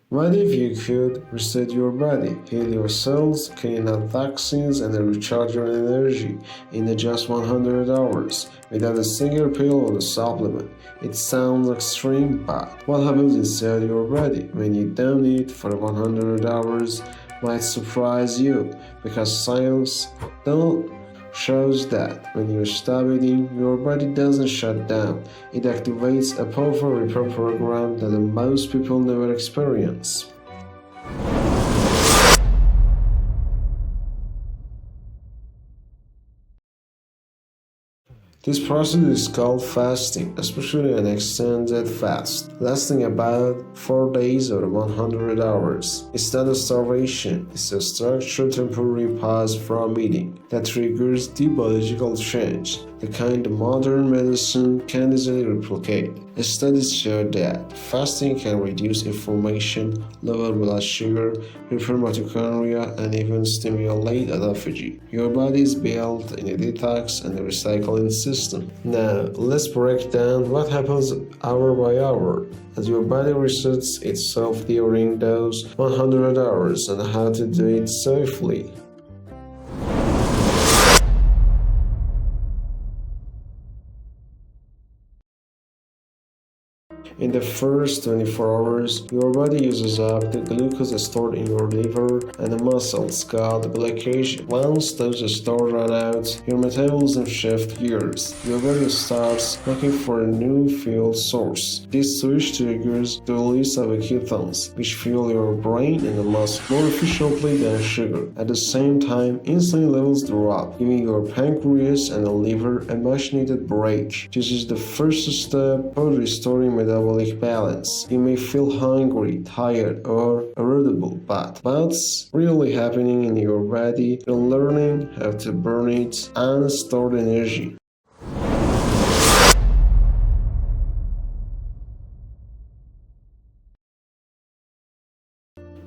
What if you could reset your body, heal your cells, clean out toxins, and recharge your energy in just 100 hours without a single pill or a supplement? It sounds extreme, but what happens inside your body when you don't eat for 100 hours might surprise you because science don't shows that when you stop eating, your body doesn't shut down. It activates a powerful repair program that most people never experience. This process is called fasting, especially an extended fast, lasting about 4 days or 100 hours. It's not a starvation, it's a structured temporary pause from eating that triggers deep biological change, the kind modern medicine can easily replicate. Studies show that fasting can reduce inflammation, lower blood sugar, repair mitochondria, and even stimulate autophagy. Your body is built in a detox and a recycling system. Now, let's break down what happens hour by hour as your body resets itself during those 100 hours and how to do it safely. In the first 24 hours, your body uses up the glucose stored in your liver and the muscles called glycogen. Once those stores run out, your metabolism shifts gears. Your body starts looking for a new fuel source. This switch triggers the release of ketones, which fuel your brain and the muscle more efficiently than sugar. At the same time, insulin levels drop, giving your pancreas and the liver a much-needed break. This is the first step toward restoring metabolic balance. You may feel hungry, tired, or irritable, but what's really happening in your body? You're learning how to burn it and store energy.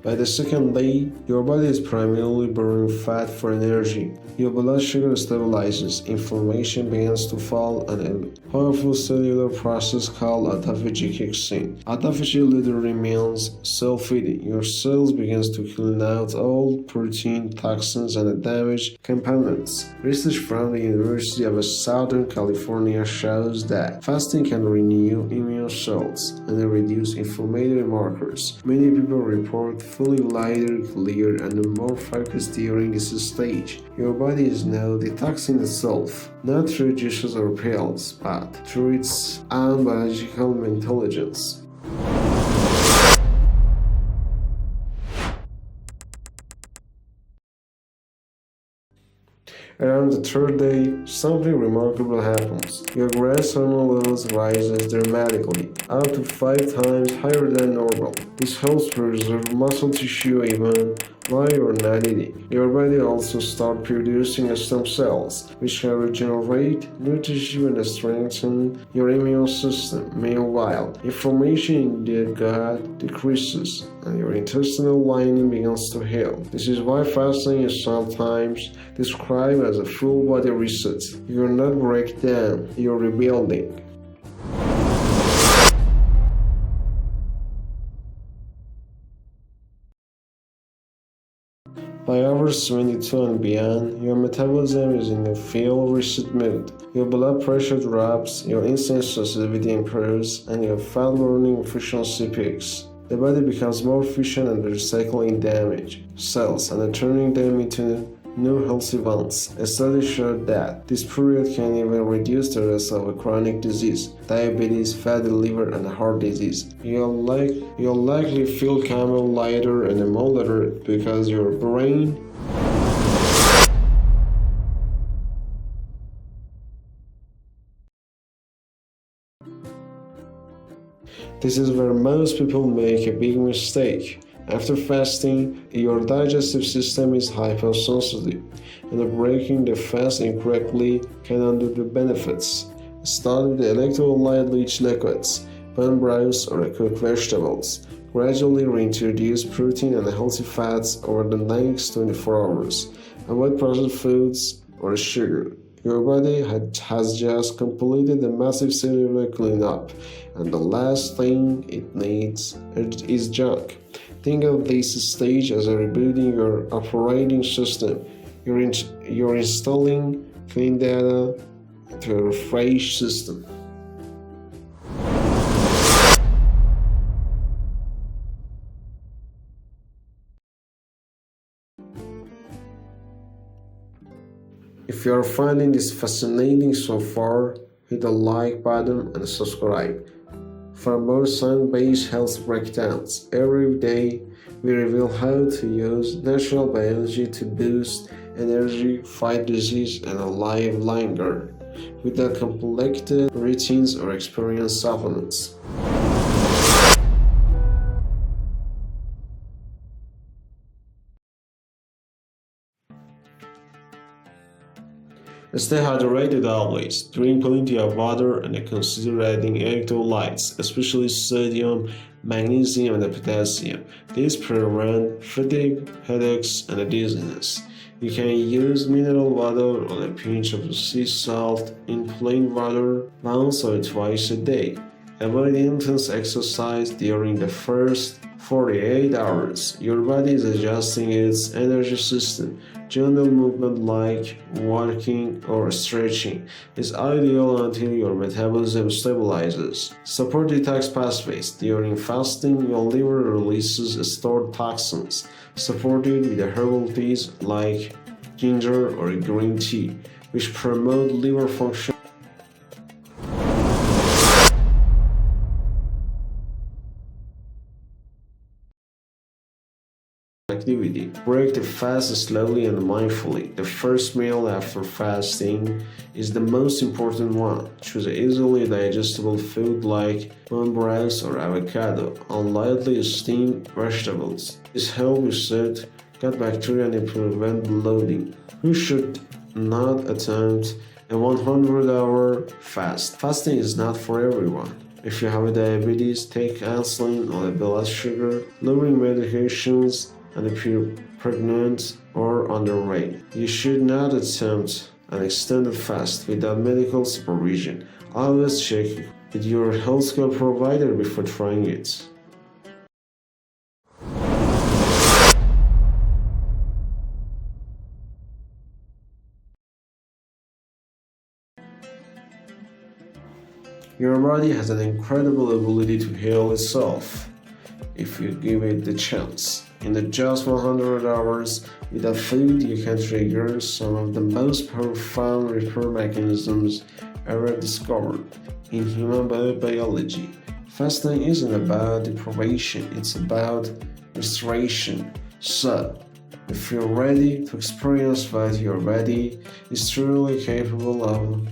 By the second day, your body is primarily burning fat for energy. Your blood sugar stabilizes, inflammation begins to fall, and a powerful cellular process called autophagy kicks in. Autophagy literally means self-feeding. Your cells begin to clean out old protein, toxins, and damaged components. Research from the University of Southern California shows that fasting can renew immune cells and reduce inflammatory markers. Many people report feeling lighter, clear, and more focused during this stage. Your body is now detoxing itself, not through juices or pills, but through its own biological intelligence. Around the third day, something remarkable happens. Your growth hormone levels rises dramatically, up to 5 times higher than normal. This helps preserve muscle tissue even while you're not eating. Your body also starts producing stem cells, which can regenerate new tissue and strengthen your immune system. Meanwhile, inflammation in the gut decreases, and your intestinal lining begins to heal. This is why fasting is sometimes described as a full body reset. You're not breaking down, you're rebuilding. By hours 22 and beyond, your metabolism is in a full reset mode. Your blood pressure drops, your insulin sensitivity improves, and your fat burning efficiency peaks. The body becomes more efficient at recycling damaged cells and turning them into new healthy ones. A study showed that this period can even reduce the risk of a chronic disease, diabetes, fatty liver, and heart disease. You'll likely feel calmer, lighter, and more alert because your brain This is where most people make a big mistake. After fasting, your digestive system is hypersensitive, and breaking the fast incorrectly can undo the benefits. Start with electrolyte-rich liquids, bone broths, or cooked vegetables. Gradually reintroduce protein and healthy fats over the next 24 hours. Avoid processed foods or sugar. Your body has just completed a massive cellular cleanup, and the last thing it needs is junk. Think of this stage as a rebooting your operating system. You're installing clean data to a fresh system. If you are finding this fascinating so far, hit the like button and subscribe. For more science-based health breakdowns, every day we reveal how to use natural biology to boost energy, fight disease, and live longer without complicated routines or experience supplements. Stay hydrated always. Drink plenty of water and consider adding electrolytes, especially sodium, magnesium, and potassium. These prevent fatigue, headaches, and dizziness. You can use mineral water or a pinch of sea salt in plain water once or twice a day. Avoid intense exercise during the first 48 hours. Your body is adjusting its energy system. Gentle movement like walking or stretching is ideal until your metabolism stabilizes. Support detox pathways. During fasting, your liver releases stored toxins, supported with herbal teas like ginger or green tea, which promote liver function. Activity. Break the fast slowly and mindfully. The first meal after fasting is the most important one. Choose easily digestible food like bone broth or avocado, and lightly steamed vegetables. This helps reset gut bacteria and prevent bloating. You should not attempt a 100-hour fast. Fasting is not for everyone. If you have diabetes, take insulin or blood sugar lowering medications, and if you're pregnant or underweight. You should not attempt an extended fast without medical supervision. Always check with your healthcare provider before trying it. Your body has an incredible ability to heal itself if you give it the chance. In just 100 hours without food, you can trigger some of the most profound repair mechanisms ever discovered in human biology. Fasting isn't about deprivation, it's about restoration. So, if you're ready to experience what your body is truly capable of,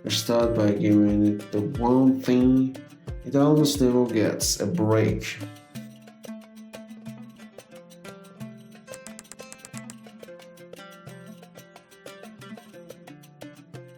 start by giving it the one thing it almost never gets: a break.